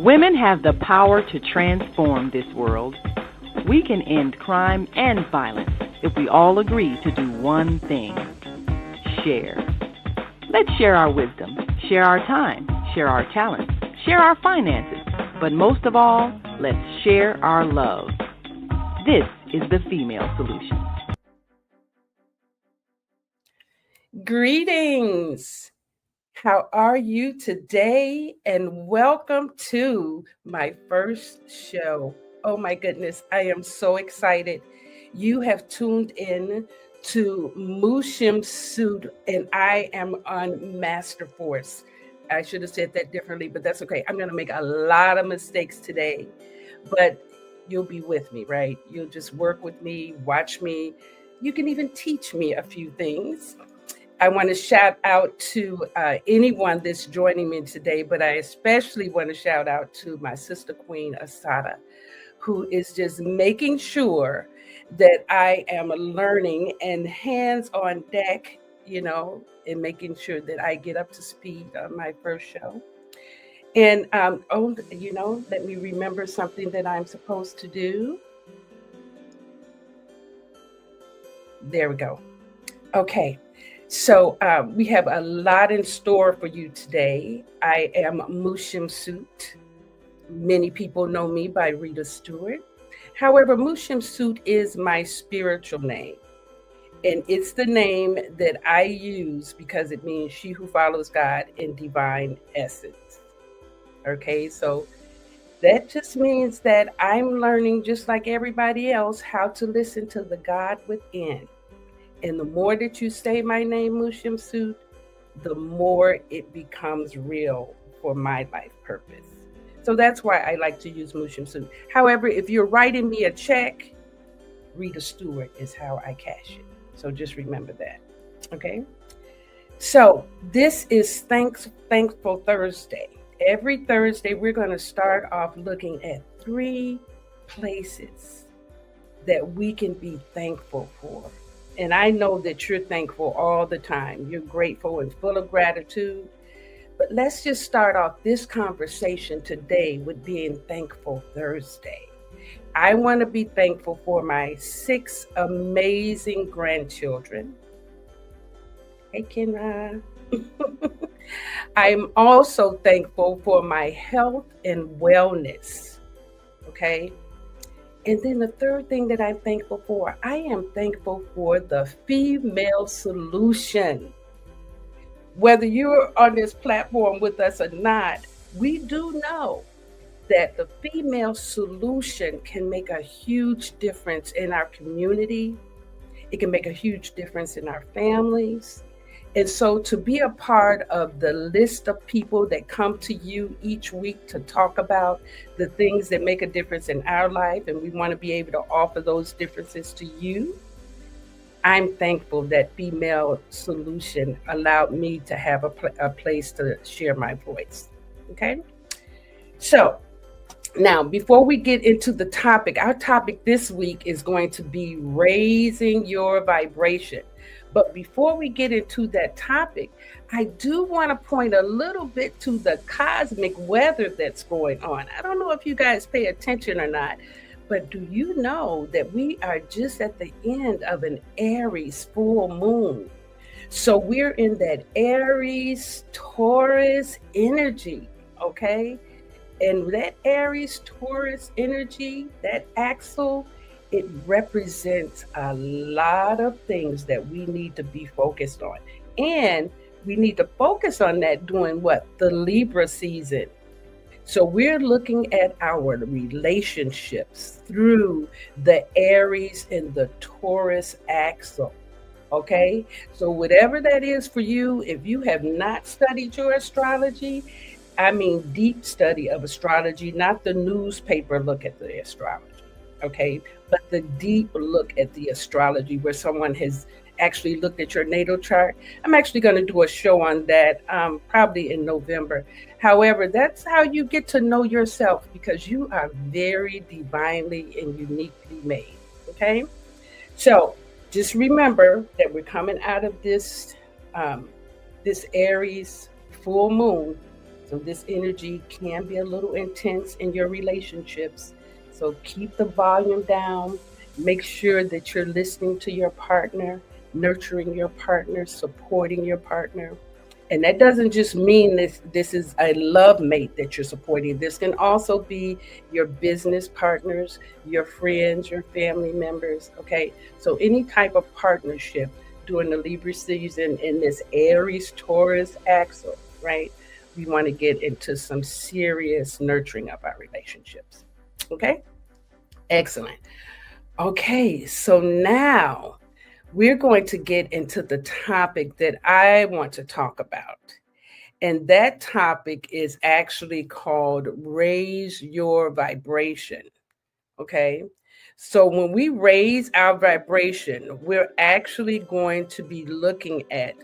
Women have the power to transform this world. We can end crime and violence if we all agree to do one thing: share. Let's share our wisdom, share our time, share our talents, share our finances, but most of all, let's share our love. This is the Female Solution. Greetings. How are you today? And welcome to my first show. Oh my goodness, I am so excited. You have tuned in to Mu Shemsu-t, and I am on Master Force. I should have said that differently, but that's okay. I'm going to make a lot of mistakes today, but you'll be with me, right? You'll just work with me, watch me. You can even teach me a few things. I want to shout out to anyone that's joining me today, but I especially want to shout out to my sister queen, Asada, who is just making sure that I am learning and hands on deck, and making sure that I get up to speed on my first show. And, let me remember something that I'm supposed to do. There we go. Okay. So we have a lot in store for you today. I am Mu Shemsu-t. Many people know me by Rita Stewart. However, Mu Shemsu-t is my spiritual name. And it's the name that I use because it means she who follows God in divine essence. Okay, so that just means that I'm learning, just like everybody else, how to listen to the God within. And the more that you say my name, Mu Shemsu-t, the more it becomes real for my life purpose. So that's why I like to use Mu Shemsu-t. However, if you're writing me a check, Rita Stewart is how I cash it. So just remember that. Okay. So this is Thankful Thursday. Every Thursday, we're going to start off looking at 3 places that we can be thankful for. And I know that you're thankful all the time. You're grateful and full of gratitude. But let's just start off this conversation today with being Thankful Thursday. I want to be thankful for my 6 amazing grandchildren. Hey, Kenra. I'm also thankful for my health and wellness. Okay. And then the third thing that I'm thankful for, I am thankful for the Female Solution. Whether you're on this platform with us or not, we do know that the Female Solution can make a huge difference in our community. It can make a huge difference in our families. And so to be a part of the list of people that come to you each week to talk about the things that make a difference in our life, and we want to be able to offer those differences to you, I'm thankful that Female Solution allowed me to have a place to share my voice. Okay? So now, before we get into the topic, our topic this week is going to be raising your vibration. But before we get into that topic, I do want to point a little bit to the cosmic weather that's going on. I don't know if you guys pay attention or not, but do you know that we are just at the end of an Aries full moon? So we're in that Aries Taurus energy, okay? And that Aries Taurus energy, that axle, it represents a lot of things that we need to be focused on. And we need to focus on that during what? The Libra season. So we're looking at our relationships through the Aries and the Taurus axle. Okay? So whatever that is for you, if you have not studied your astrology, I mean deep study of astrology, not the newspaper look at the astrology. Okay, but the deep look at the astrology where someone has actually looked at your natal chart. I'm actually going to do a show on that probably in November. However, that's how you get to know yourself, because you are very divinely and uniquely made. Okay, so just remember that we're coming out of this Aries full moon, So this energy can be a little intense in your relationships. So keep the volume down. Make sure that you're listening to your partner, nurturing your partner, supporting your partner. And that doesn't just mean this is a love mate that you're supporting. This can also be your business partners, your friends, your family members. Okay. So any type of partnership during the Libra season in this Aries Taurus axle, right? We want to get into some serious nurturing of our relationships. Okay. Excellent. Okay. So now we're going to get into the topic that I want to talk about. And that topic is actually called Raise Your Vibration. Okay. So when we raise our vibration, we're actually going to be looking at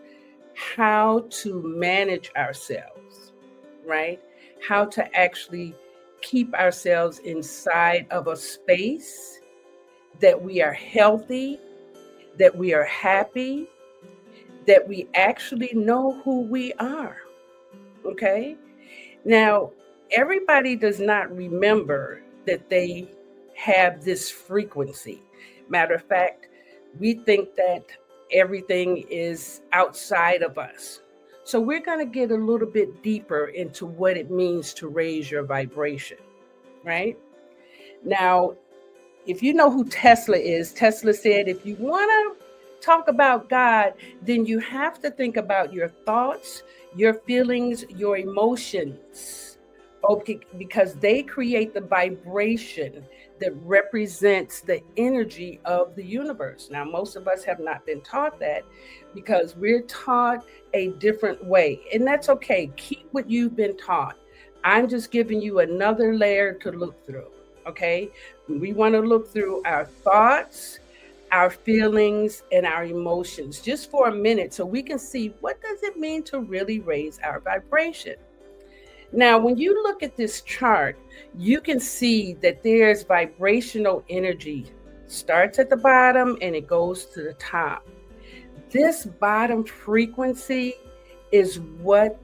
how to manage ourselves, right? How to actually keep ourselves inside of a space that we are healthy, that we are happy, that we actually know who we are. Okay. Now, everybody does not remember that they have this frequency. Matter of fact, we think that everything is outside of us. So we're going to get a little bit deeper into what it means to raise your vibration, right? Now, if you know who Tesla is, Tesla said, if you want to talk about God, then you have to think about your thoughts, your feelings, your emotions. Okay, because they create the vibration that represents the energy of the universe. Now, most of us have not been taught that because we're taught a different way. And that's okay. Keep what you've been taught. I'm just giving you another layer to look through. Okay. We want to look through our thoughts, our feelings, and our emotions just for a minute so we can see what does it mean to really raise our vibration. Now, when you look at this chart, you can see that there's vibrational energy. Starts at the bottom and it goes to the top. This bottom frequency is what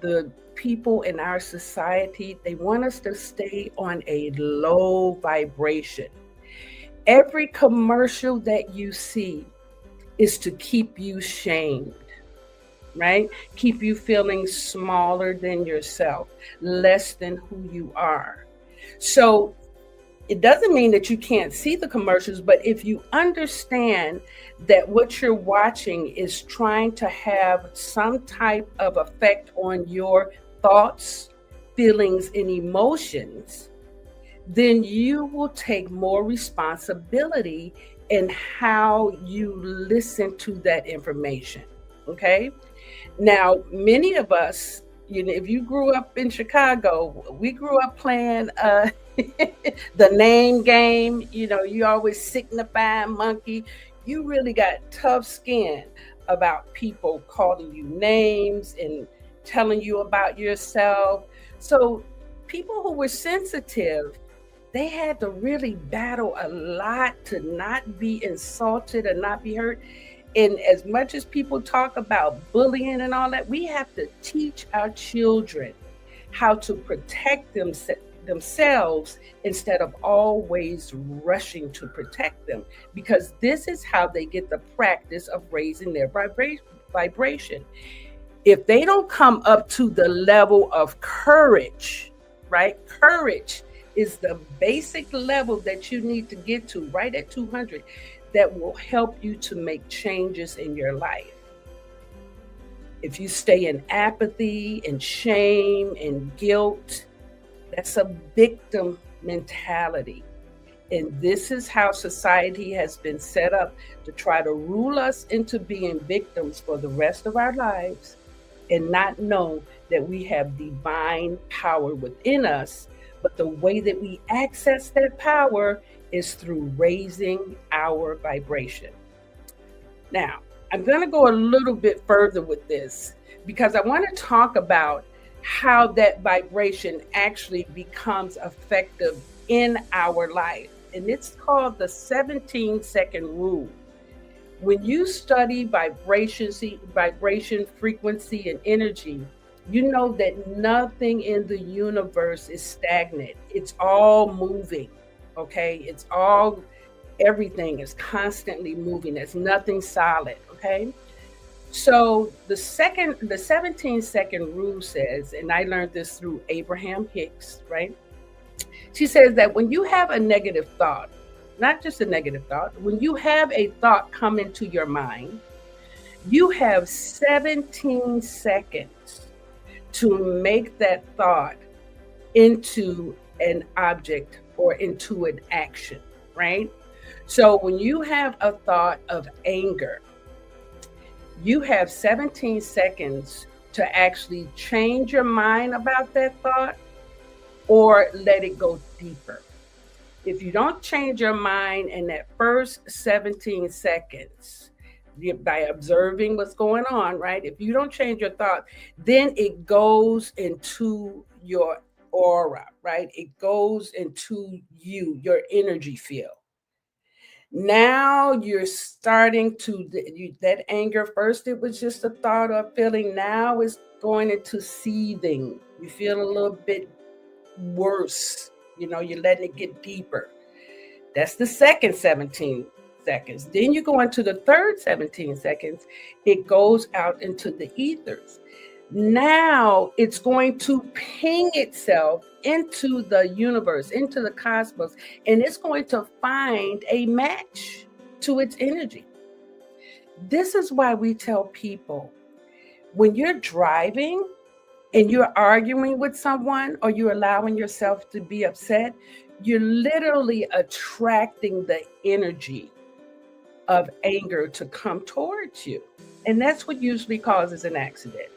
the people in our society, they want us to stay on a low vibration. Every commercial that you see is to keep you shamed, right? Keep you feeling smaller than yourself, less than who you are. So it doesn't mean that you can't see the commercials, but if you understand that what you're watching is trying to have some type of effect on your thoughts, feelings, and emotions, then you will take more responsibility in how you listen to that information. Okay. Now, many of us, if you grew up in Chicago, we grew up playing the name game. You always signify monkey. You really got tough skin about people calling you names and telling you about yourself. So people who were sensitive, they had to really battle a lot to not be insulted and not be hurt. And as much as people talk about bullying and all that, we have to teach our children how to protect themselves instead of always rushing to protect them, because this is how they get the practice of raising their vibration. If they don't come up to the level of courage, right? Courage is the basic level that you need to get to, right at 200, that will help you to make changes in your life. If you stay in apathy and shame and guilt, that's a victim mentality. And this is how society has been set up to try to rule us into being victims for the rest of our lives and not know that we have divine power within us. But the way that we access that power is through raising our vibration. Now, I'm going to go a little bit further with this because I want to talk about how that vibration actually becomes effective in our life. And it's called the 17-second rule. When you study vibration, frequency, and energy, You know that nothing in the universe is stagnant. It's all moving. Okay? It's all everything is constantly moving. There's nothing solid. Okay? So the 17-second rule says, and I learned this through Abraham Hicks, right? She says that when you have a negative thought, not just a negative thought, when you have a thought come into your mind, you have 17 seconds to make that thought into an object or into an action, right? So when you have a thought of anger, you have 17 seconds to actually change your mind about that thought or let it go deeper. If you don't change your mind in that first 17 seconds, by observing what's going on, right? If you don't change your thought, then it goes into your aura, right? It goes into you, your energy field. Now you're starting to, that anger, first it was just a thought or feeling. Now it's going into seething. You feel a little bit worse. You're letting it get deeper. That's the second 17 seconds. Then you go into the third 17 seconds. It goes out into the ethers. Now it's going to ping itself into the universe, into the cosmos, and it's going to find a match to its energy. This is why we tell people, when you're driving and you're arguing with someone or you're allowing yourself to be upset, you're literally attracting the energy of anger to come towards you. And that's what usually causes an accident.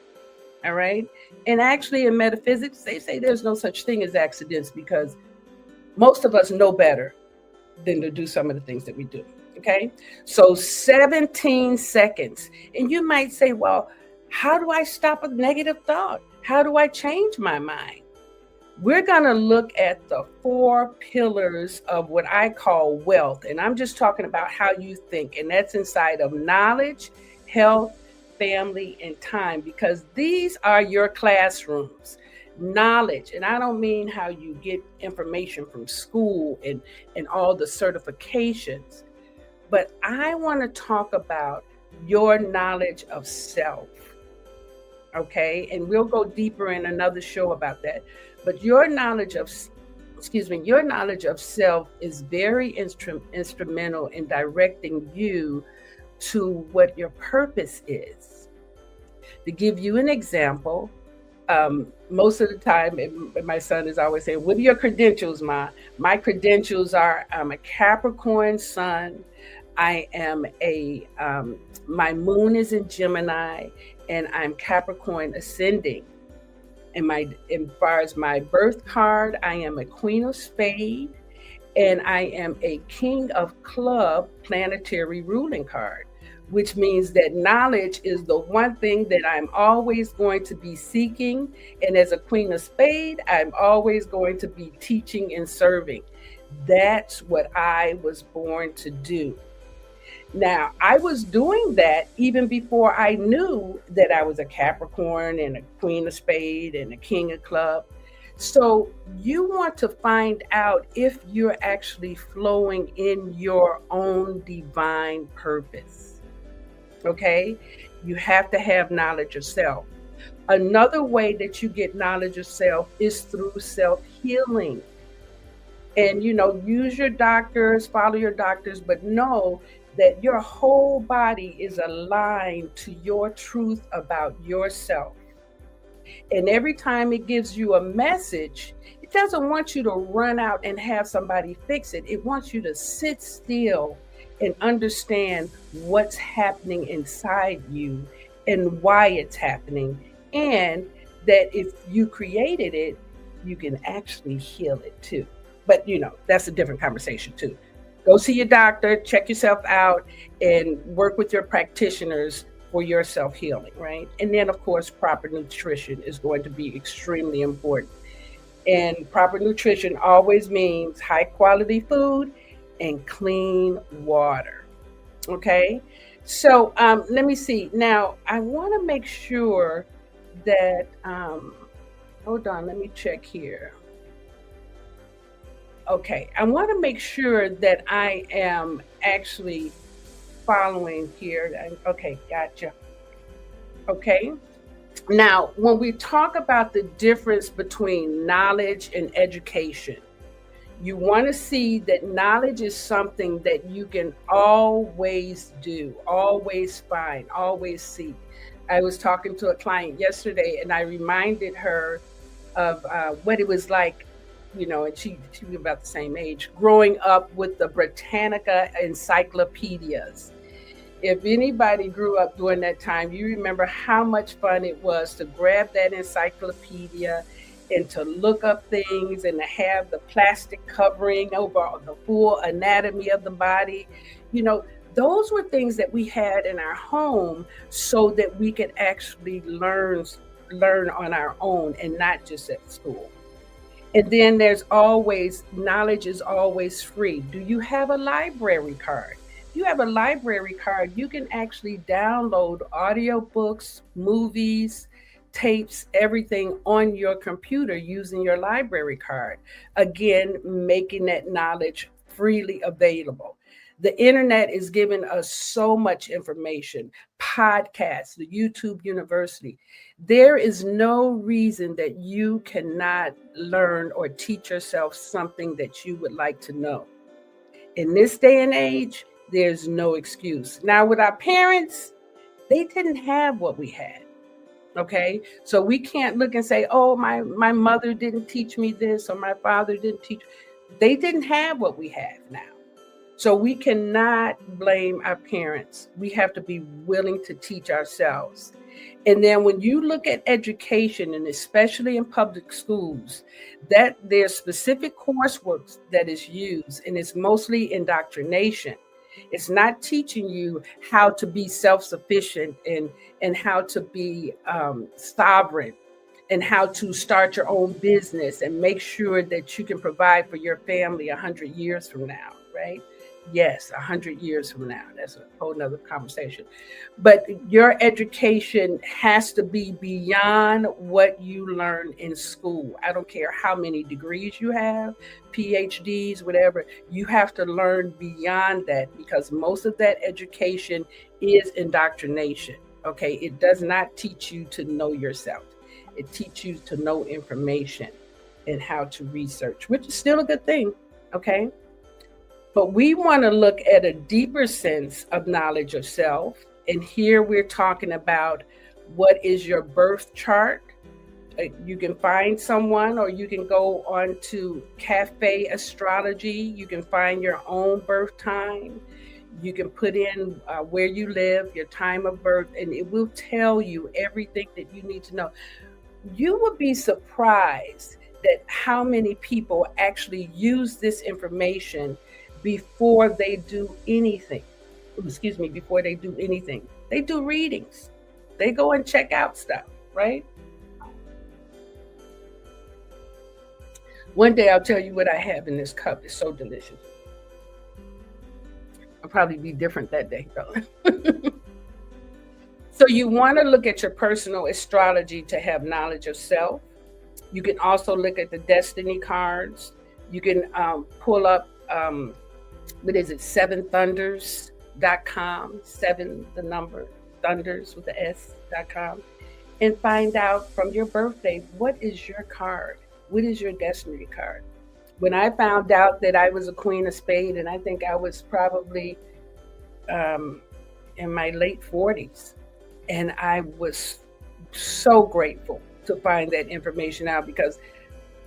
All right. And actually, in metaphysics, they say there's no such thing as accidents because most of us know better than to do some of the things that we do. Okay. So 17 seconds. And you might say, well, how do I stop a negative thought? How do I change my mind? We're going to look at the 4 pillars of what I call wealth. And I'm just talking about how you think. And that's inside of knowledge, health, family, and time, because these are your classrooms. Knowledge, and I don't mean how you get information from school and all the certifications, but I want to talk about your knowledge of self. Okay, and we'll go deeper in another show about that. But your knowledge of self is very instrumental in directing you to what your purpose is. To give you an example, most of the time, my son is always saying, what are your credentials, Ma? My credentials are, I'm a Capricorn sun. I am my moon is in Gemini, and I'm Capricorn ascending. And as far as my birth card, I am a Queen of Spades, and I am a King of Club planetary ruling card, which means that knowledge is the one thing that I'm always going to be seeking. And as a Queen of Spades, I'm always going to be teaching and serving. That's what I was born to do. Now, I was doing that even before I knew that I was a Capricorn and a Queen of Spades and a King of Club. So you want to find out if you're actually flowing in your own divine purpose. Okay? You have to have knowledge of self. Another way that you get knowledge of self is through self-healing. And, use your doctors, follow your doctors, but know that your whole body is aligned to your truth about yourself. And every time it gives you a message, it doesn't want you to run out and have somebody fix it. It wants you to sit still and understand what's happening inside you and why it's happening. And that if you created it, you can actually heal it too. But, that's a different conversation too. Go see your doctor, check yourself out, and work with your practitioners for your self-healing, right? And then, of course, proper nutrition is going to be extremely important. And proper nutrition always means high quality food and clean water, okay? So let me see. Now, I want to make sure that, hold on, let me check here. Okay, I want to make sure that I am actually following here. Okay, gotcha. Okay. Now, when we talk about the difference between knowledge and education, you want to see that knowledge is something that you can always do, always find, always seek. I was talking to a client yesterday and I reminded her of what it was like, and she was about the same age, growing up with the Britannica encyclopedias. If anybody grew up during that time, you remember how much fun it was to grab that encyclopedia and to look up things and to have the plastic covering over the full anatomy of the body. You know, those were things that we had in our home so that we could actually learn on our own and not just at school. And then there's always knowledge is always free. Do you have a library card? If you have a library card, you can actually download audiobooks, movies, tapes, everything on your computer using your library card. Again, making that knowledge freely available. The internet is giving us so much information, podcasts, the YouTube University. There is no reason that you cannot learn or teach yourself something that you would like to know. In this day and age, there's no excuse. Now, with our parents, they didn't have what we had. Okay. So we can't look and say, oh, my mother didn't teach me this or my father didn't teach. They didn't have what we have now. So we cannot blame our parents. We have to be willing to teach ourselves. And then when you look at education, and especially in public schools, that there's specific coursework that is used, and it's mostly indoctrination. It's not teaching you how to be self-sufficient and how to be sovereign and how to start your own business and make sure that you can provide for your family 100 years from now, right? Yes, 100 years from now. That's a whole nother conversation. But your education has to be beyond what you learn in school. I don't care how many degrees you have, PhDs, whatever. You have to learn beyond that because most of that education is indoctrination. Okay, it does not teach you to know yourself. It teaches you to know information and how to research, which is still a good thing. Okay. But we want to look at a deeper sense of knowledge of self. And here we're talking about what is your birth chart. You can find someone or you can go on to Cafe Astrology. You can find your own birth time. You can put in where you live, your time of birth, and it will tell you everything that you need to know. You would be surprised that how many people actually use this information before they do anything. Before they do anything. They do readings. They go and check out stuff, right? One day I'll tell you what I have in this cup. It's so delicious. I'll probably be different that day, though. So you want to look at your personal astrology to have knowledge of self. You can also look at the destiny cards. You can pull up what is it, 7thunders.com, 7 the number, thunders with the S.com, and find out from your birthday, what is your card? What is your destiny card? When I found out that I was a Queen of Spades, and I think I was probably in my late 40s, and I was so grateful to find that information out because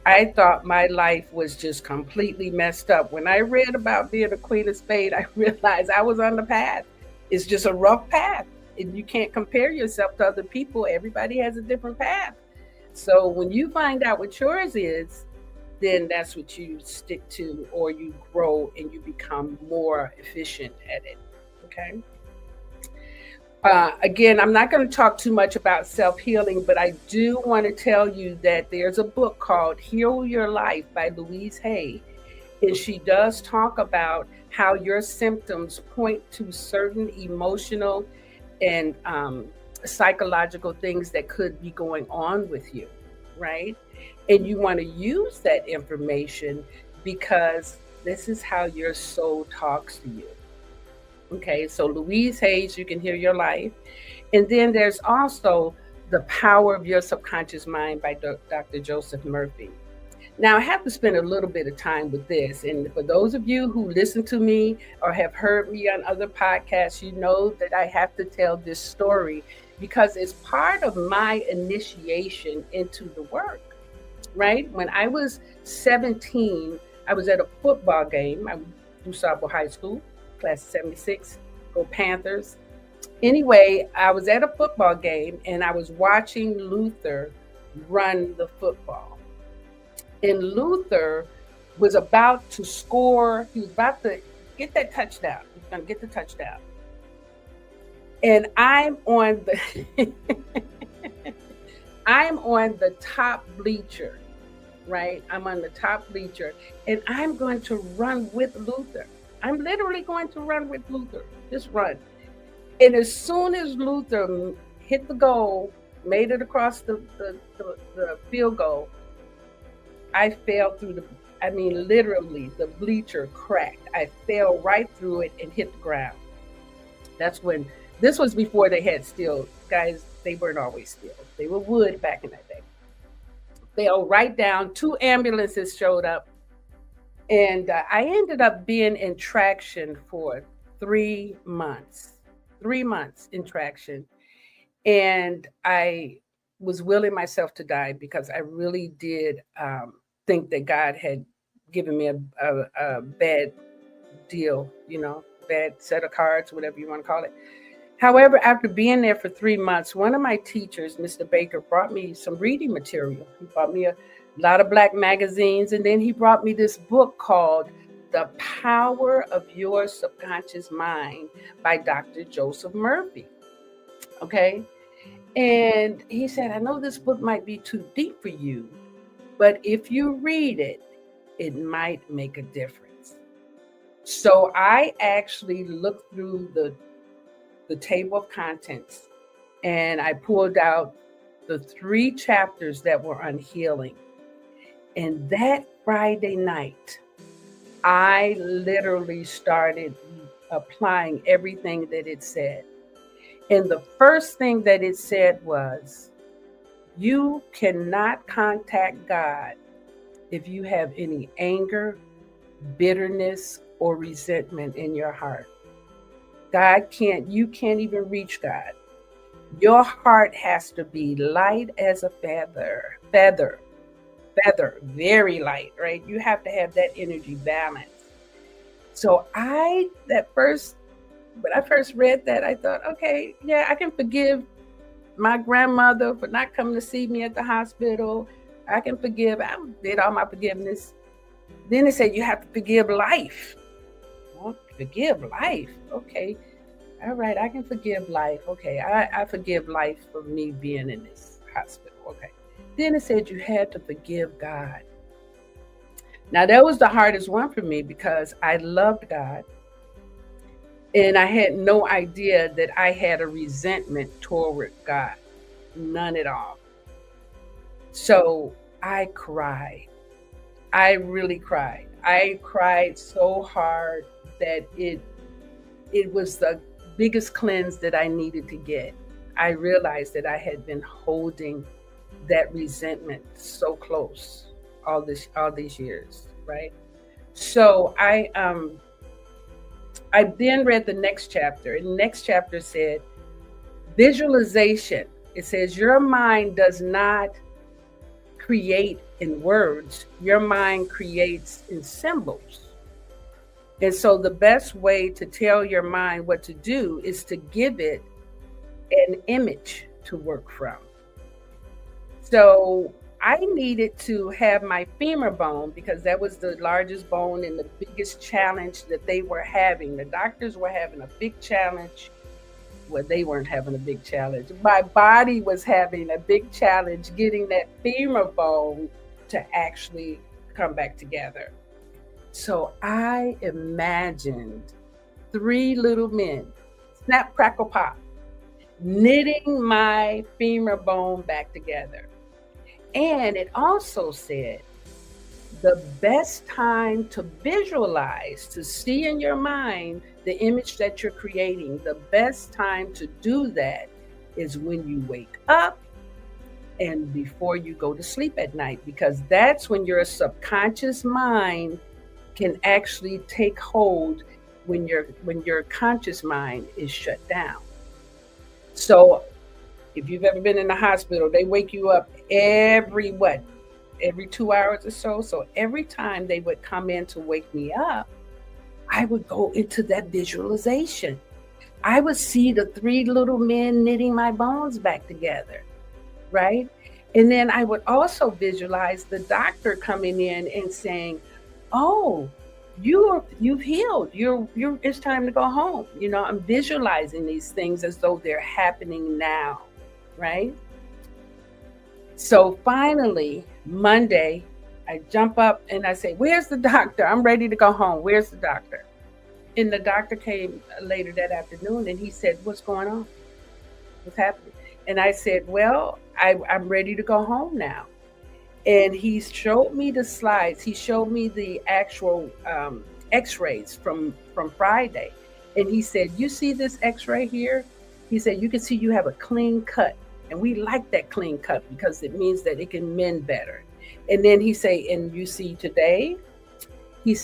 I thought my life was just completely messed up. When I read about being a Queen of Spades, I realized I was on the path. It's just a rough path. And you can't compare yourself to other people. Everybody has a different path. So when you find out what yours is, then that's what you stick to, or you grow and you become more efficient at it. Okay. Again, I'm not going to talk too much about self-healing, but I do want to tell you that there's a book called Heal Your Life by Louise Hay. And she does talk about how your symptoms point to certain emotional and psychological things that could be going on with you, right? And you want to use that information because this is how your soul talks to you. Okay, so Louise Hayes, You Can Heal Your Life. And then there's also The Power of Your Subconscious Mind by Dr. Joseph Murphy. Now, I have to spend a little bit of time with this. And for those of you who listen to me or have heard me on other podcasts, you know that I have to tell this story because it's part of my initiation into the work, right? When I was 17, I was at a football game. I went through Sabo High School, class of 76, go Panthers. Anyway, I was at a football game and I was watching Luther run the football. And Luther was about to score. He was about to get that touchdown. He was going to get the touchdown. And I'm on the I'm on the top bleacher, right? I'm on the top bleacher and I'm going to run with Luther. I'm literally going to run with Luther. Just run. And as soon as Luther hit the goal, made it across the field goal, I fell through literally the bleacher cracked. I fell right through it and hit the ground. That's when, this was before they had steel. Guys, they weren't always steel. They were wood back in that day. Fell right down. 2 ambulances showed up. And I ended up being in traction for 3 months. 3 months in traction. And I was willing myself to die because I really did think that God had given me a bad deal, bad set of cards, whatever you want to call it. However, after being there for 3 months, one of my teachers, Mr. Baker, brought me some reading material. He brought me a lot of Black magazines, and then he brought me this book called The Power of Your Subconscious Mind by Dr. Joseph Murphy. Okay? And he said, I know this book might be too deep for you, but if you read it, it might make a difference. So I actually looked through the table of contents and I pulled out the 3 chapters that were on healing. And that Friday night, I literally started applying everything that it said. And the first thing that it said was, you cannot contact God if you have any anger, bitterness, or resentment in your heart. You can't even reach God. Your heart has to be light as a feather, very light, right? You have to have that energy balance. So when I first read that, I thought, okay, yeah, I can forgive my grandmother for not coming to see me at the hospital. I did all my forgiveness. Then it said you have to forgive life. Well, forgive life. Okay. All right, I can forgive life. Okay, I forgive life for me being in this hospital. Okay. Then it said you had to forgive God. Now that was the hardest one for me because I loved God. And I had no idea that I had a resentment toward God. None at all. So I cried. I really cried. I cried so hard that it was the biggest cleanse that I needed to get. I realized that I had been holding that resentment so close all these years, right? So I then read the next chapter, and the next chapter said, visualization. It says, your mind does not create in words, your mind creates in symbols. And so the best way to tell your mind what to do is to give it an image to work from. So I needed to have my femur bone because that was the largest bone and the biggest challenge that they were having. The doctors were having a big challenge. Well, they weren't having a big challenge. My body was having a big challenge getting that femur bone to actually come back together. So I imagined 3 little men, snap, crackle, pop. knitting my femur bone back together. And it also said the best time to visualize, to see in your mind the image that you're creating, the best time to do that is when you wake up and before you go to sleep at night, because that's when your subconscious mind can actually take hold when your conscious mind is shut down. So if you've ever been in the hospital, they wake you up every 2 hours or so. So every time they would come in to wake me up, I would go into that visualization. I would see the three little men knitting my bones back together, right? And then I would also visualize the doctor coming in and saying, "Oh, you've healed. It's time to go home." I'm visualizing these things as though they're happening now, right? So finally, Monday, I jump up and I say, "Where's the doctor? I'm ready to go home. Where's the doctor?" And the doctor came later that afternoon and he said, "What's going on? What's happening?" And I said, "Well, I'm ready to go home now." And he showed me the slides. He showed me the actual x-rays from Friday. And he said, "You see this x-ray here?" He said, "You can see you have a clean cut. And we like that clean cut because it means that it can mend better." And then he said, "And you see today?" I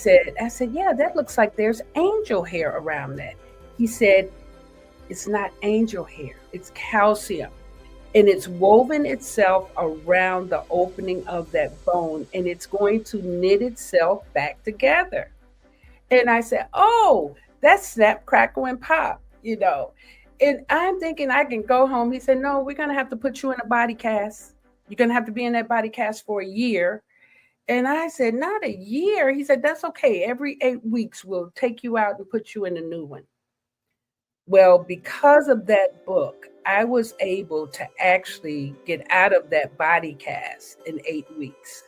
said, "Yeah, that looks like there's angel hair around that." He said, "It's not angel hair, it's calcium. And it's woven itself around the opening of that bone, and it's going to knit itself back together." And I said, "Oh, that's snap, crackle, and pop, And I'm thinking I can go home. He said, "No, we're going to have to put you in a body cast. You're going to have to be in that body cast for a year." And I said, "Not a year." He said, "That's okay. Every 8 weeks, we'll take you out and put you in a new one." Well, because of that book, I was able to actually get out of that body cast in 8 weeks.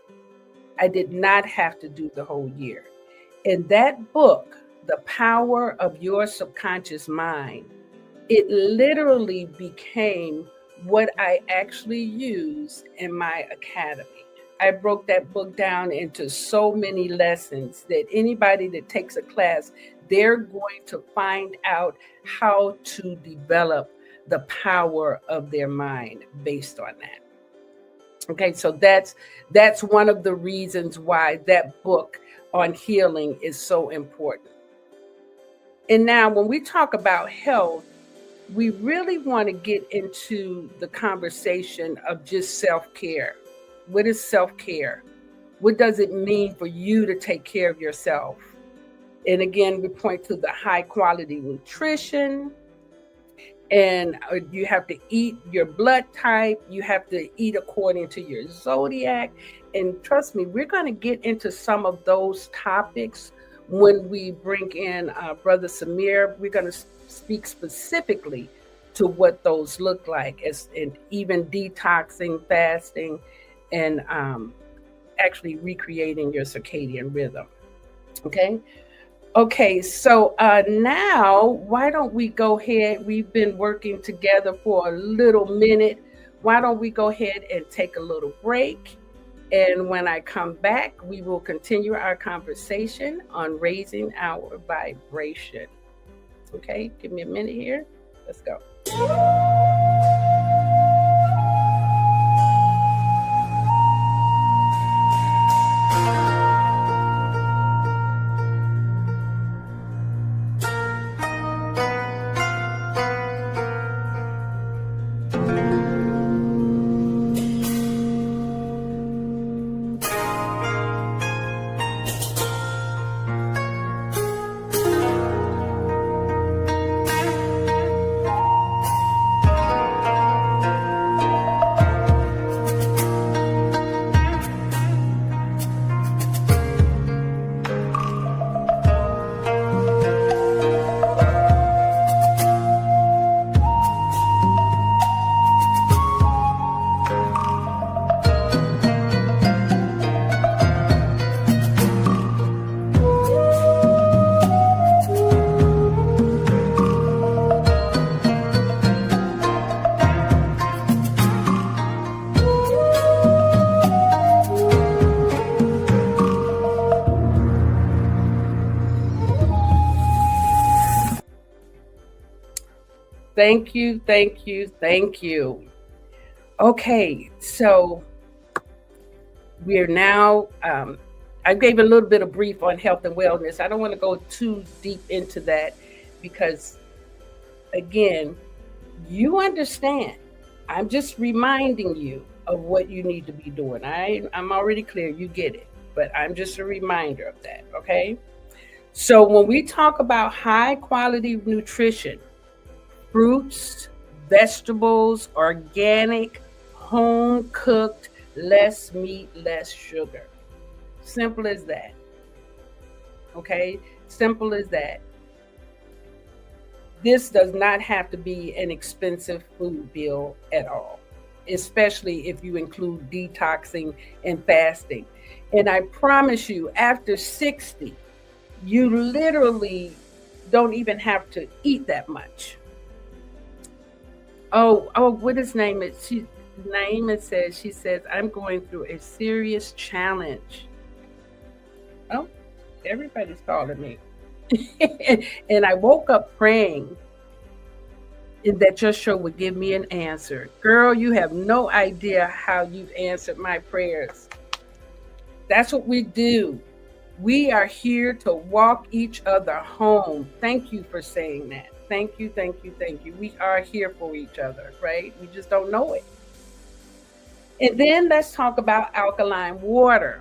I did not have to do the whole year. In that book, The Power of Your Subconscious Mind, it literally became what I actually used in my academy. I broke that book down into so many lessons that anybody that takes a class, they're going to find out how to develop the power of their mind based on that. Okay, so that's one of the reasons why that book on healing is so important. And now when we talk about health, we really want to get into the conversation of just self-care. What is self-care? What does it mean for you to take care of yourself? And again, we point to the high quality nutrition, and you have to eat your blood type. You have to eat according to your zodiac. And trust me, we're going to get into some of those topics when we bring in Brother Samir. We're going to speak specifically to what those look like, and even detoxing, fasting, and actually recreating your circadian rhythm. Okay, so now why don't we go ahead? We've been working together for a little minute. Why don't we go ahead and take a little break? And when I come back, we will continue our conversation on raising our vibration. Okay, give me a minute here. Let's go. Thank you, thank you, thank you. Okay, so we're now, I gave a little bit of brief on health and wellness. I don't want to go too deep into that because, again, you understand. I'm just reminding you of what you need to be doing. I'm already clear, you get it, but I'm just a reminder of that, okay? So when we talk about high quality nutrition, fruits, vegetables, organic, home cooked, less meat, less sugar. Simple as that. Okay? Simple as that. This does not have to be an expensive food bill at all, especially if you include detoxing and fasting. And I promise you, after 60, you literally don't even have to eat that much. What his name is? Naima says, she says, I'm going through a serious challenge. Oh, everybody's calling me. And I woke up praying that your show would give me an answer. Girl, you have no idea how you've answered my prayers. That's what we do. We are here to walk each other home. Thank you for saying that. Thank you, thank you, thank you. We are here for each other, right? We just don't know it. And then let's talk about alkaline water.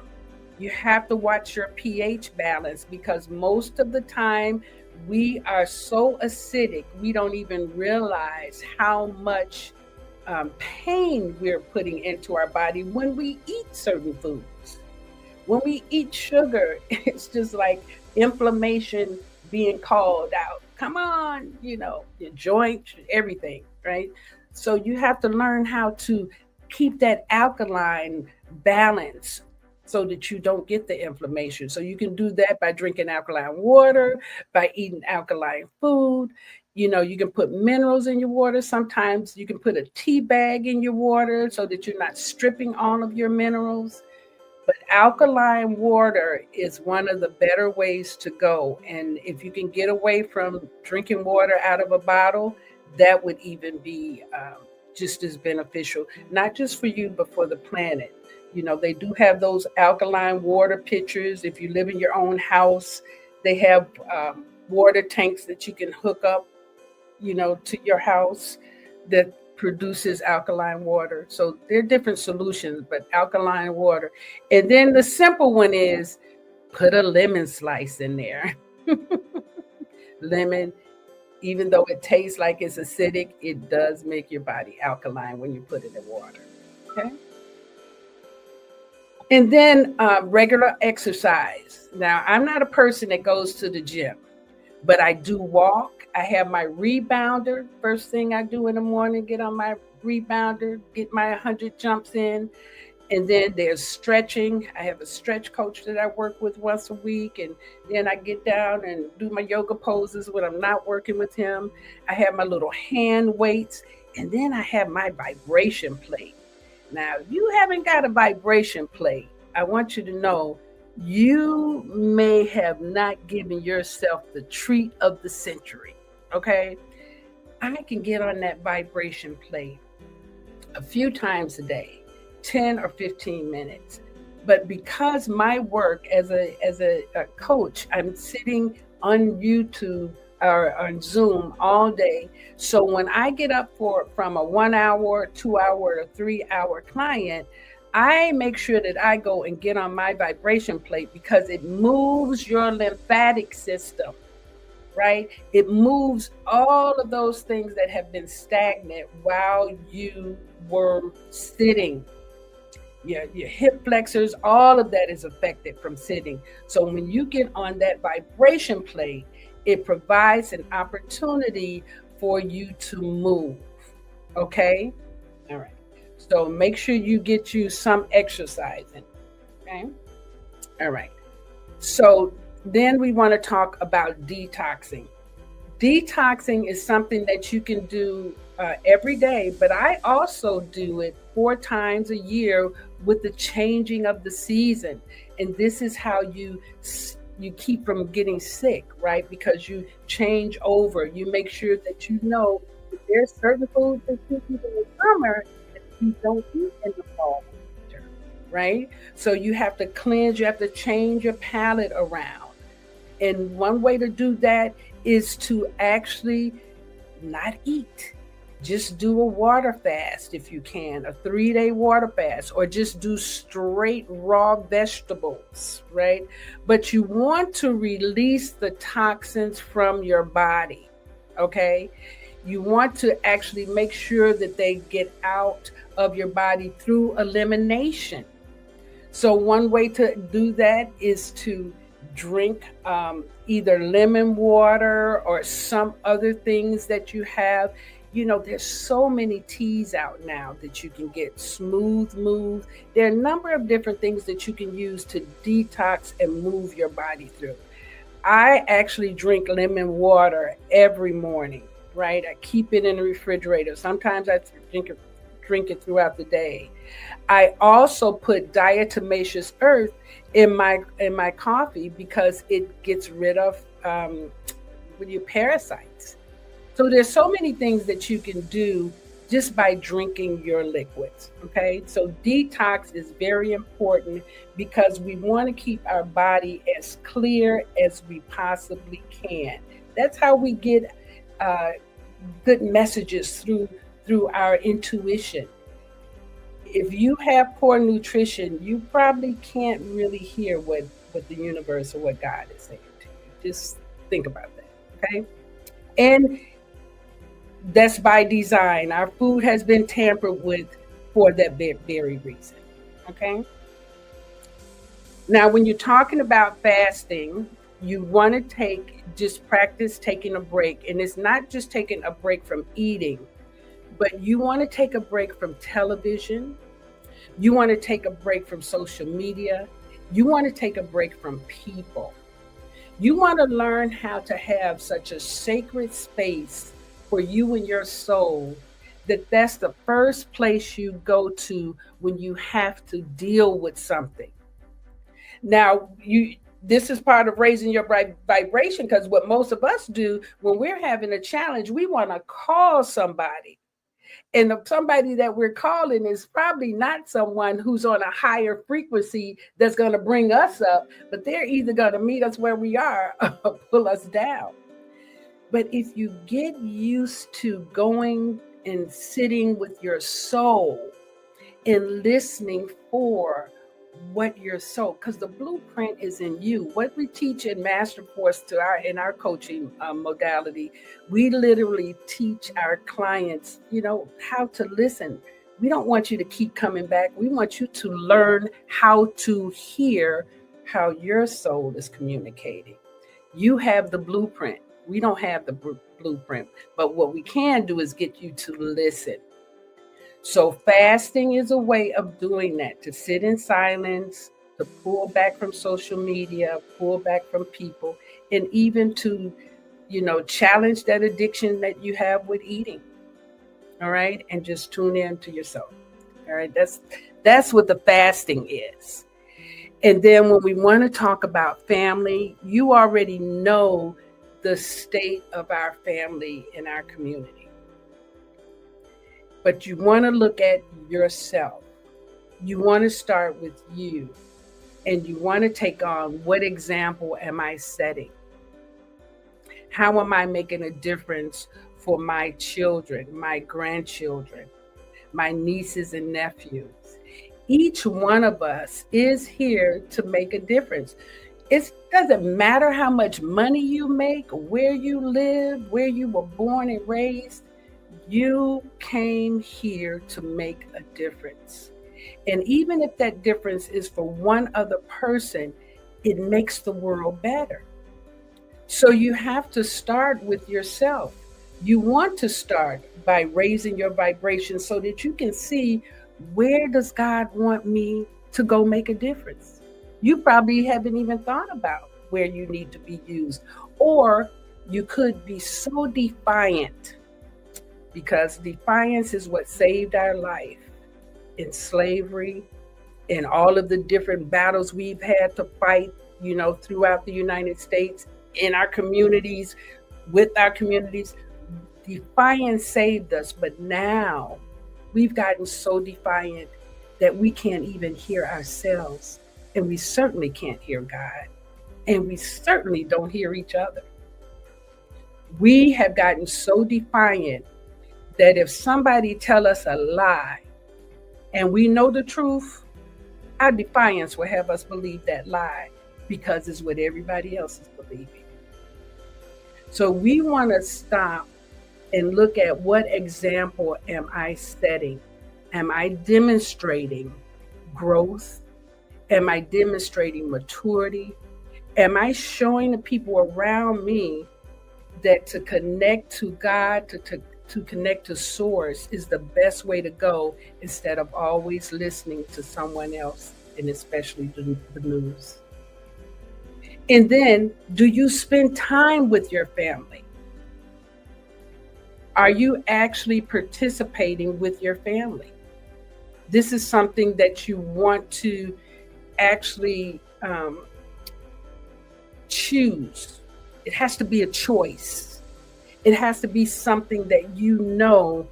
You have to watch your pH balance because most of the time we are so acidic, we don't even realize how much pain we're putting into our body when we eat certain foods. When we eat sugar, it's just like inflammation being called out. Come on, your joints, everything, right? So you have to learn how to keep that alkaline balance so that you don't get the inflammation. So you can do that by drinking alkaline water, by eating alkaline food. You can put minerals in your water. Sometimes you can put a tea bag in your water so that you're not stripping all of your minerals. But alkaline water is one of the better ways to go. And if you can get away from drinking water out of a bottle, that would even be just as beneficial, not just for you, but for the planet. They do have those alkaline water pitchers. If you live in your own house, they have water tanks that you can hook up, to your house that produces alkaline water. So there are different solutions, but alkaline water. And then the simple one is put a lemon slice in there. Lemon, even though it tastes like it's acidic, it does make your body alkaline when you put it in water. Okay. And then regular exercise. Now, I'm not a person that goes to the gym, but I do walk. I have my rebounder. First thing I do in the morning, get on my rebounder, get my 100 jumps in. And then there's stretching. I have a stretch coach that I work with once a week. And then I get down and do my yoga poses when I'm not working with him. I have my little hand weights. And then I have my vibration plate. Now, if you haven't got a vibration plate, I want you to know you may have not given yourself the treat of the century. Okay? I can get on that vibration plate a few times a day, 10 or 15 minutes. But because my work as a coach, I'm sitting on YouTube or on Zoom all day. So when I get up from a 1 hour, 2 hour, or 3 hour client, I make sure that I go and get on my vibration plate because it moves your lymphatic system, right? It moves all of those things that have been stagnant while you were sitting. Your hip flexors, all of that is affected from sitting. So when you get on that vibration plate, it provides an opportunity for you to move. Okay? All right. So make sure you get you some exercise in. Okay? All right. So then we want to talk about detoxing. Detoxing is something that you can do every day, but I also do it 4 times a year with the changing of the season. And this is how you keep from getting sick, right? Because you change over. You make sure that you know There's certain foods that you eat in the summer that you don't eat in the fall and winter, right? So you have to cleanse, you have to change your palate around. And one way to do that is to actually not eat. Just do a water fast if you can, a 3-day water fast, or just do straight raw vegetables, right? But you want to release the toxins from your body, okay? You want to actually make sure that they get out of your body through elimination. So one way to do that is to drink either lemon water or some other things that you have. There's so many teas out now that you can get. Smooth Move. There are a number of different things that you can use to detox and move your body through. I actually drink lemon water every morning, right? I keep it in the refrigerator. Sometimes I drink it throughout the day. I also put diatomaceous earth in my coffee because it gets rid of your parasites. So there's so many things that you can do just by drinking your liquids, okay? So detox is very important because we want to keep our body as clear as we possibly can. That's how we get good messages through our intuition. If you have poor nutrition, you probably can't really hear what the universe or what God is saying to you. Just think about that, okay? And that's by design. Our food has been tampered with for that very reason, okay? Now, when you're talking about fasting, you want to just practice taking a break. And it's not just taking a break from eating, but you want to take a break from television. You want to take a break from social media. You want to take a break from people. You want to learn how to have such a sacred space for you and your soul that's the first place you go to when you have to deal with something. Now, this is part of raising your vibration, because what most of us do when we're having a challenge, we want to call somebody. And somebody that we're calling is probably not someone who's on a higher frequency that's going to bring us up, but they're either going to meet us where we are or pull us down. But if you get used to going and sitting with your soul and listening for what your soul, because the blueprint is in you. What we teach in Master Course in our coaching modality, we literally teach our clients, how to listen. We don't want you to keep coming back. We want you to learn how to hear how your soul is communicating. You have the blueprint. We don't have the blueprint, but what we can do is get you to listen. So fasting is a way of doing that, to sit in silence, to pull back from social media, pull back from people, and even to, challenge that addiction that you have with eating. All right. And just tune in to yourself. All right. That's what the fasting is. And then when we want to talk about family, you already know the state of our family in our community. But you want to look at yourself. You want to start with you. And you want to take on, what example am I setting? How am I making a difference for my children, my grandchildren, my nieces and nephews? Each one of us is here to make a difference. It doesn't matter how much money you make, where you live, where you were born and raised. You came here to make a difference. And even if that difference is for one other person, it makes the world better. So you have to start with yourself. You want to start by raising your vibration so that you can see, where does God want me to go make a difference? You probably haven't even thought about where you need to be used. Or you could be so defiant, because defiance is what saved our life in slavery, in all of the different battles we've had to fight, throughout the United States, in our communities, with our communities. Defiance saved us, but now we've gotten so defiant that we can't even hear ourselves, and we certainly can't hear God, and we certainly don't hear each other. We have gotten so defiant that if somebody tell us a lie and we know the truth, our defiance will have us believe that lie because it's what everybody else is believing. So we want to stop and look at what example am I setting? Am I demonstrating growth? Am I demonstrating maturity? Am I showing the people around me that to connect to God, to connect to source is the best way to go, instead of always listening to someone else, and especially the news? And then, do you spend time with your family? Are you actually participating with your family? This is something that you want to actually choose. It has to be a choice. It has to be something that you know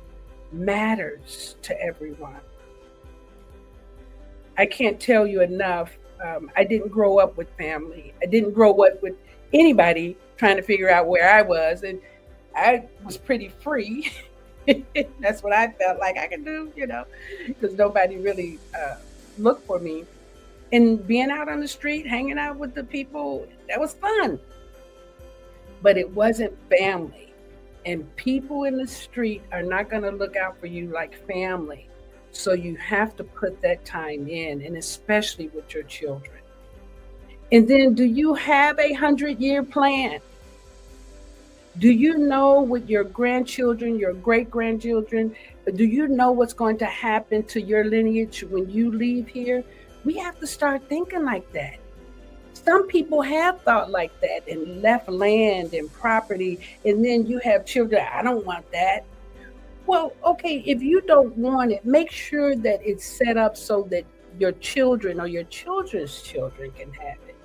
matters to everyone. I can't tell you enough. I didn't grow up with family. I didn't grow up with anybody trying to figure out where I was. And I was pretty free. That's what I felt like I could do, because nobody really looked for me. And being out on the street, hanging out with the people, that was fun. But it wasn't family. And people in the street are not going to look out for you like family. So you have to put that time in, and especially with your children. And then, do you have a 100-year plan? Do you know with your grandchildren, your great-grandchildren, do you know what's going to happen to your lineage when you leave here? We have to start thinking like that. Some people have thought like that and left land and property, and then you have children. I don't want that. Well, okay, if you don't want it, make sure that it's set up so that your children or your children's children can have it.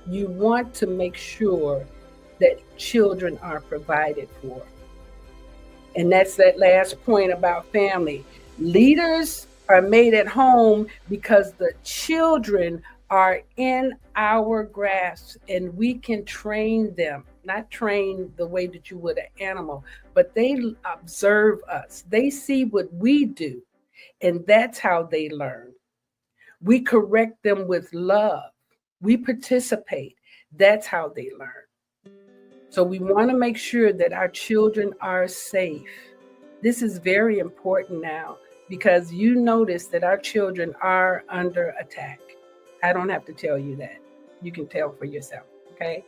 You want to make sure that children are provided for. And that's that last point about family. Leaders are made at home because the children are in our grasp, and we can train them. Not train the way that you would an animal, but they observe us. They see what we do, and that's how they learn. We correct them with love. We participate. That's how they learn. So we want to make sure that our children are safe. This is very important now, because you notice that our children are under attack. I don't have to tell you that. You can tell for yourself, okay?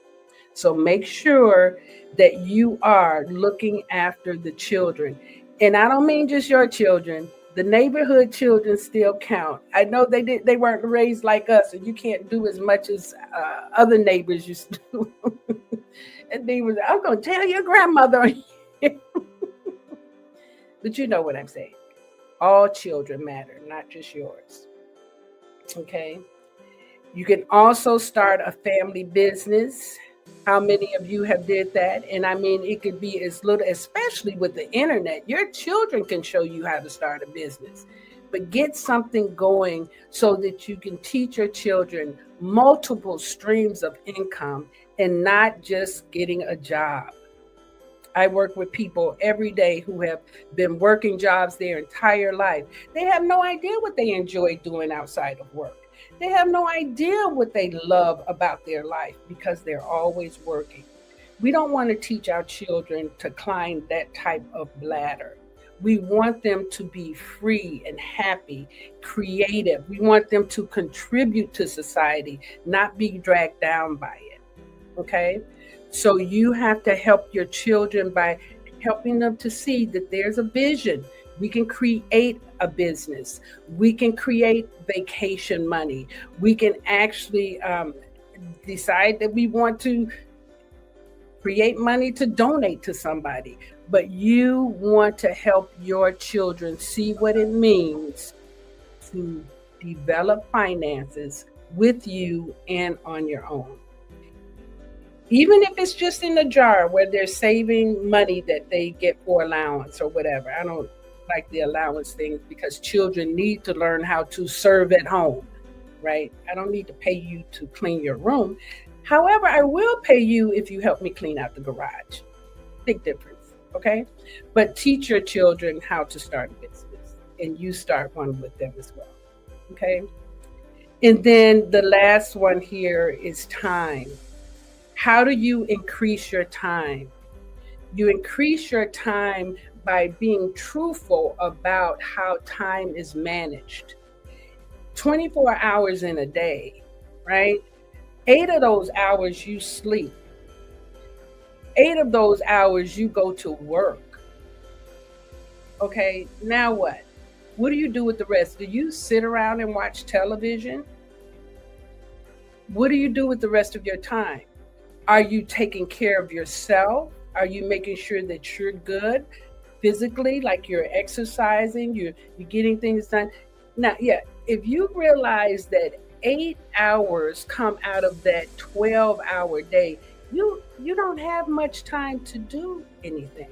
So make sure that you are looking after the children. And I don't mean just your children. The neighborhood children still count. I know they weren't raised like us, and you can't do as much as other neighbors used to do. And they was, I'm going to tell your grandmother. But you know what I'm saying. All children matter, not just yours. Okay. You can also start a family business. How many of you have did that? And I mean, it could be as little, especially with the internet. Your children can show you how to start a business. But get something going so that you can teach your children multiple streams of income and not just getting a job. I work with people every day who have been working jobs their entire life. They have no idea what they enjoy doing outside of work. They have no idea what they love about their life because they're always working. We don't want to teach our children to climb that type of ladder. We want them to be free and happy, creative. We want them to contribute to society, not be dragged down by it. Okay? So you have to help your children by helping them to see that there's a vision. We can create a business. We can create vacation money. We can actually decide that we want to create money to donate to somebody. But you want to help your children see what it means to develop finances with you and on your own. Even if it's just in a jar where they're saving money that they get for allowance or whatever. I don't like the allowance things because children need to learn how to serve at home, right? I don't need to pay you to clean your room. However, I will pay you if you help me clean out the garage. Big difference, okay? But teach your children how to start a business, and you start one with them as well, okay? And then the last one here is time. How do you increase your time? You increase your time by being truthful about how time is managed. 24 hours in a day, right? 8 of those hours you sleep. 8 of those hours you go to work. Okay, now what? What do you do with the rest? Do you sit around and watch television? What do you do with the rest of your time? Are you taking care of yourself? Are you making sure that you're good physically, like you're exercising, you're getting things done? Now, yeah, if you realize that 8 hours come out of that 12-hour day, you don't have much time to do anything.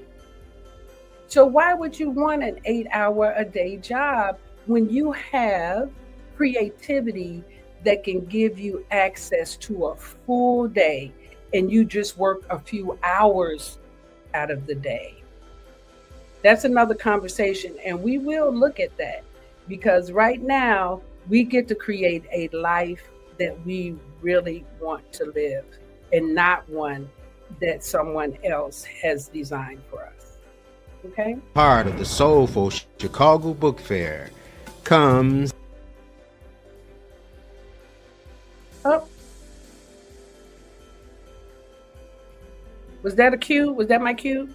So why would you want an 8-hour a day job when you have creativity that can give you access to a full day and you just work a few hours out of the day? That's another conversation, and we will look at that because right now we get to create a life that we really want to live and not one that someone else has designed for us. Okay? Part of the soulful Chicago Book Fair comes. Oh. Was that a cue? Was that my cue?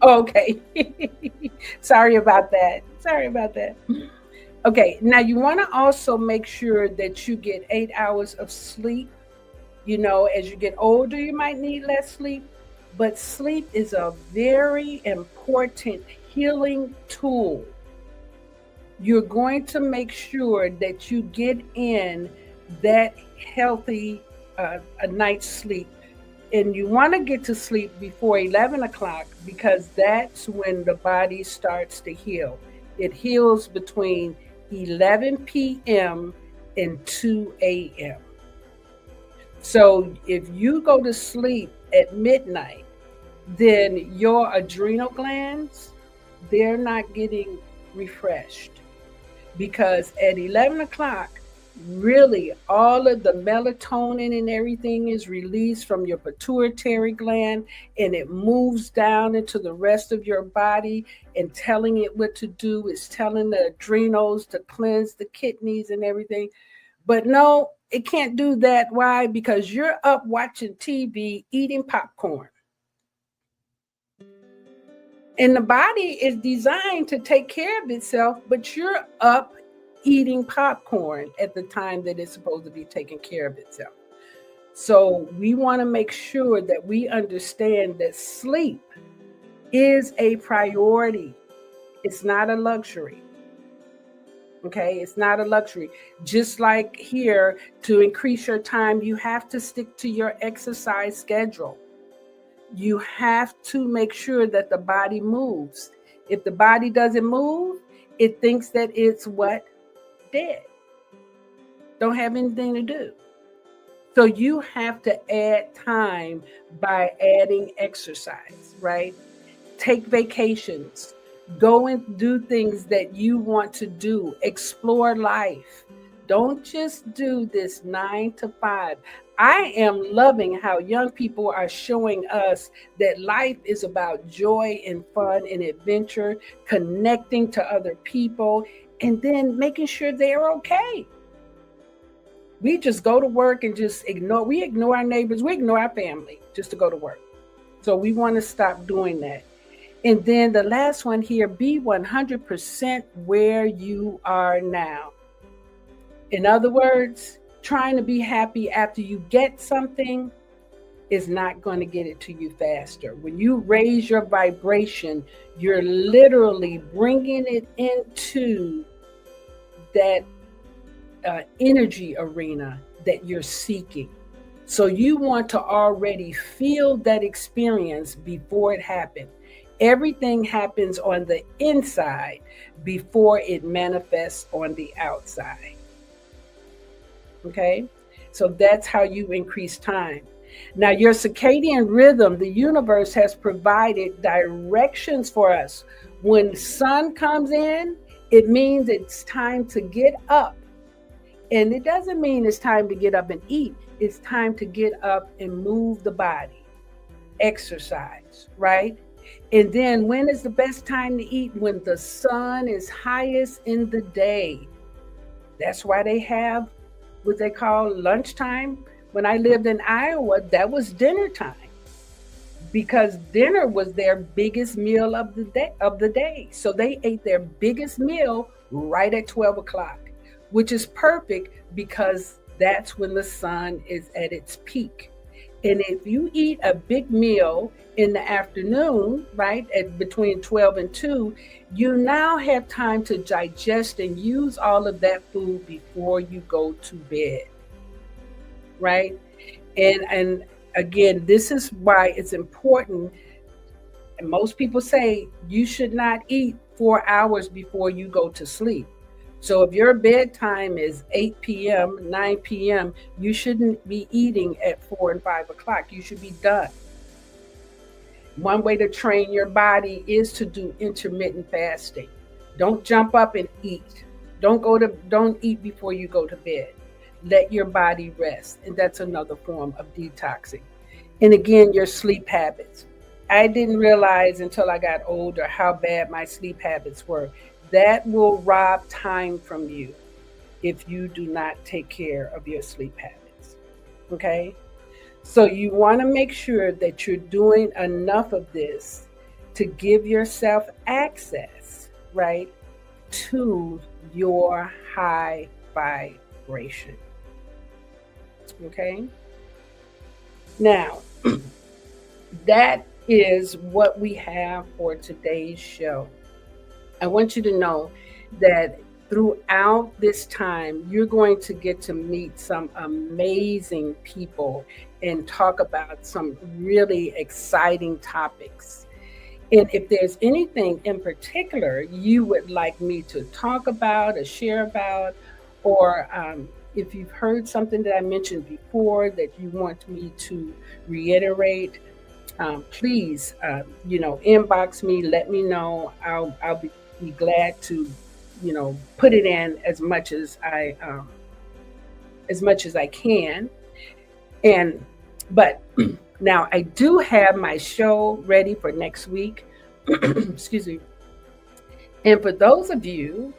Okay. Sorry about that. Okay, now you want to also make sure that you get 8 hours of sleep. You know, as you get older, you might need less sleep, but sleep is a very important healing tool. You're going to make sure that you get in that healthy a night's sleep. And you want to get to sleep before 11 o'clock because that's when the body starts to heal. It heals between 11 p.m. and 2 a.m. So if you go to sleep at midnight, then your adrenal glands, they're not getting refreshed because at 11 o'clock, really all of the melatonin and everything is released from your pituitary gland and it moves down into the rest of your body and telling it what to do. It's telling the adrenals to cleanse the kidneys and everything. But no, it can't do that. Why? Because you're up watching TV, eating popcorn. And the body is designed to take care of itself, but you're up eating popcorn at the time that it's supposed to be taking care of itself. So we want to make sure that we understand that sleep is a priority. It's not a luxury. Okay, it's not a luxury. Just like here, to increase your time, you have to stick to your exercise schedule. You have to make sure that the body moves. If the body doesn't move, it thinks that it's what? Dead. Don't have anything to do. So you have to add time by adding exercise, right? Take vacations. Go and do things that you want to do. Explore life. Don't just do this 9 to 5. I am loving how young people are showing us that life is about joy and fun and adventure, connecting to other people, and then making sure they're okay. We just go to work and just ignore our neighbors, we ignore our family just to go to work. So we want to stop doing that. And then the last one here, be 100% where you are now. In other words, trying to be happy after you get something is not going to get it to you faster. When you raise your vibration, you're literally bringing it into that energy arena that you're seeking. So you want to already feel that experience before it happened. Everything happens on the inside before it manifests on the outside. Okay? So that's how you increase time. Now, your circadian rhythm, the universe has provided directions for us. When sun comes in, it means it's time to get up. And it doesn't mean it's time to get up and eat. It's time to get up and move the body, exercise, right? And then when is the best time to eat? When the sun is highest in the day. That's why they have what they call lunchtime. When I lived in Iowa, that was dinner time, because dinner was their biggest meal of the day. So they ate their biggest meal right at 12 o'clock, which is perfect because that's when the sun is at its peak. And if you eat a big meal in the afternoon, right, at between 12 and 2, you now have time to digest and use all of that food before you go to bed, right? And again, this is why it's important. And most people say you should not eat 4 hours before you go to sleep. So if your bedtime is 8 p.m., 9 p.m., you shouldn't be eating at 4 and 5 o'clock. You should be done. One way to train your body is to do intermittent fasting. Don't jump up and eat. Don't eat before you go to bed. Let your body rest. And that's another form of detoxing. And again, your sleep habits. I didn't realize until I got older how bad my sleep habits were. That will rob time from you if you do not take care of your sleep habits. Okay? So you want to make sure that you're doing enough of this to give yourself access, right, to your high vibration. Okay? Now, that is what we have for today's show. I want you to know that throughout this time, you're going to get to meet some amazing people and talk about some really exciting topics. And if there's anything in particular you would like me to talk about or share about, or if you've heard something that I mentioned before that you want me to reiterate, please, inbox me, let me know. I'll be glad to, put it in as much as I can. But now I do have my show ready for next week. Excuse me. And for those of you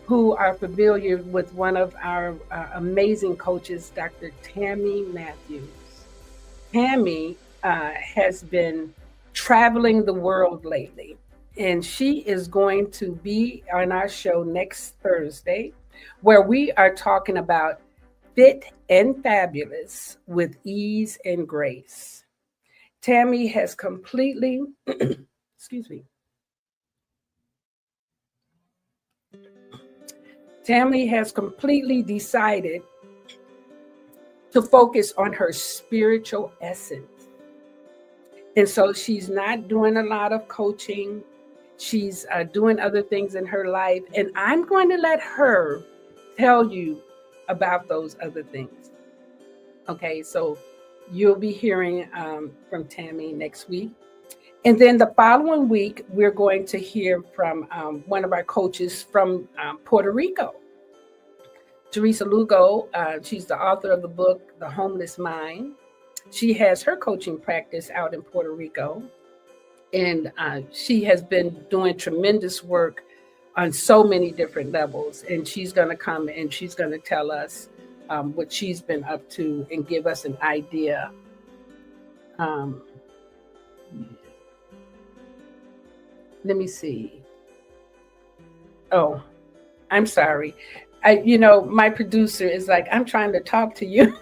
who are familiar with one of our amazing coaches, Dr. Tammy Matthews, Tammy has been traveling the world lately. And she is going to be on our show next Thursday, where we are talking about fit and fabulous with ease and grace. Tammy has completely, excuse me. Tammy has completely decided to focus on her spiritual essence. And so she's not doing a lot of coaching. She's doing other things in her life. And I'm going to let her tell you about those other things. Okay, so you'll be hearing from Tammy next week. And then the following week, we're going to hear from one of our coaches from Puerto Rico, Teresa Lugo. She's the author of the book, The Homeless Mind. She has her coaching practice out in Puerto Rico. And she has been doing tremendous work on so many different levels. And she's going to come and she's going to tell us what she's been up to and give us an idea. Let me see. Oh, I'm sorry. My producer is like, I'm trying to talk to you.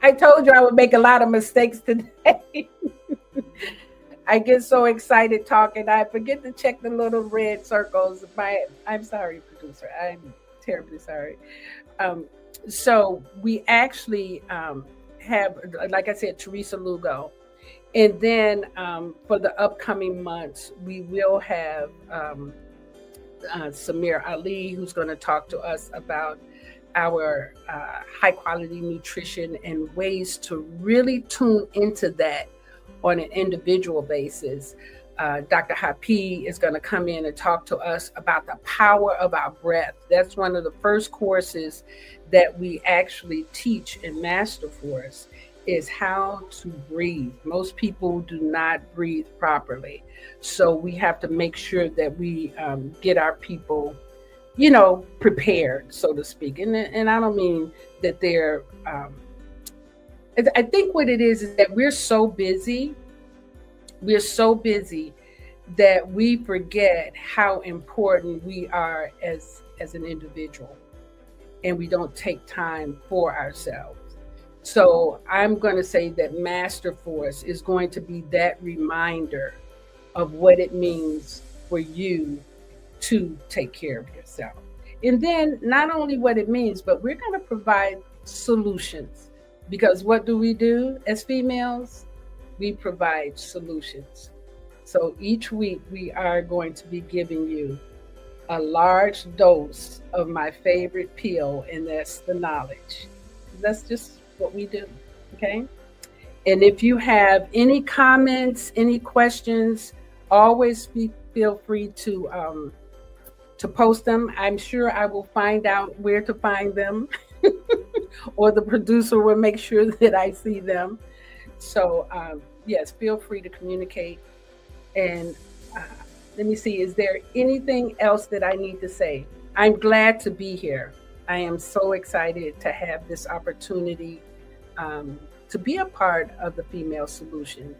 I told you I would make a lot of mistakes today. I get so excited talking, I forget to check the little red circles. I'm sorry, producer. I'm terribly sorry. So we actually have, like I said, Teresa Lugo. And then for the upcoming months, we will have Samir Ali, who's going to talk to us about our high quality nutrition and ways to really tune into that on an individual basis. Dr. Hapi is going to come in and talk to us about the power of our breath. That's one of the first courses that we actually teach in Master Force, is how to breathe. Most people do not breathe properly. So we have to make sure that we get our people, prepared, so to speak. And I don't mean that they're, I think what it is that we're so busy that we forget how important we are as an individual, and we don't take time for ourselves. So I'm going to say that Master Force is going to be that reminder of what it means for you to take care of yourself. And then not only what it means, but we're going to provide solutions, because what do we do as females? We provide solutions. So each week we are going to be giving you a large dose of my favorite pill, and that's the knowledge. That's just what we do, okay? And if you have any comments, any questions, always feel free to post them. I'm sure I will find out where to find them, or the producer will make sure that I see them. So yes, feel free to communicate. And let me see, is there anything else that I need to say? I'm glad to be here. I am so excited to have this opportunity to be a part of the Female Solution.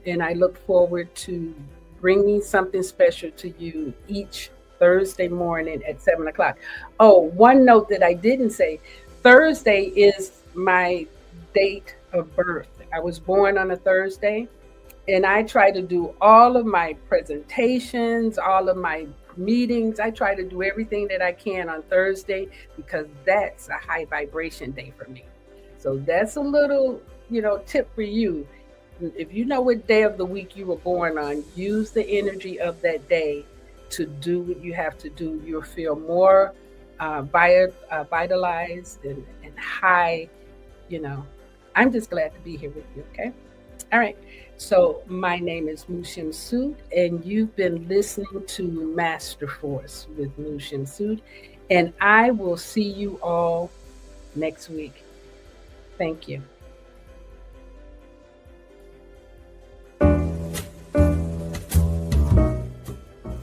And I look forward to bringing something special to you each Thursday morning at 7 o'clock. Oh, one note that I didn't say, Thursday is my date of birth. I was born on a Thursday, and I try to do all of my presentations, all of my meetings. I try to do everything that I can on Thursday, because that's a high vibration day for me. So that's a little, tip for you. If you know what day of the week you were born on, use the energy of that day to do what you have to do. You'll feel more vitalized and high. I'm just glad to be here with you. Okay. All right. So my name is Mu Shemsu-t, and you've been listening to Master Force with Mu Shemsu-t, and I will see you all next week. Thank you.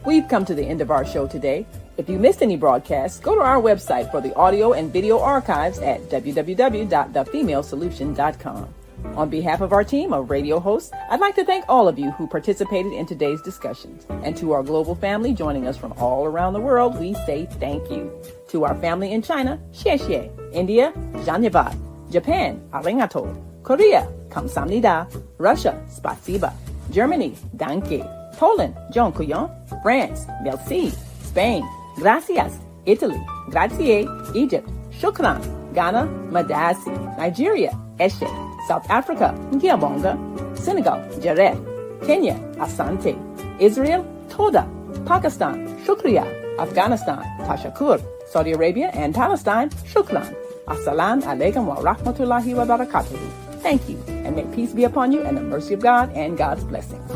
We've come to the end of our show today. If you missed any broadcasts, go to our website for the audio and video archives at www.thefemalesolution.com. On behalf of our team of radio hosts, I'd like to thank all of you who participated in today's discussions. And to our global family joining us from all around the world, we say thank you. To our family in China, xie xie. India, dhanyavad. Japan, arigato. Korea, kamsamnida. Russia, spasiba. Germany, danke. Poland, dziękuję. France, merci. Spain, gracias. Italy, grazie. Egypt, shukran. Ghana, madasi. Nigeria, eshe. South Africa, ngiyabonga. Senegal, jareh. Kenya, asante. Israel, toda. Pakistan, shukriya. Afghanistan, tashakur. Saudi Arabia and Palestine, shukran. Assalamu alaikum wa rahmatullahi wa barakatuhu. Thank you, and may peace be upon you and the mercy of God and God's blessings.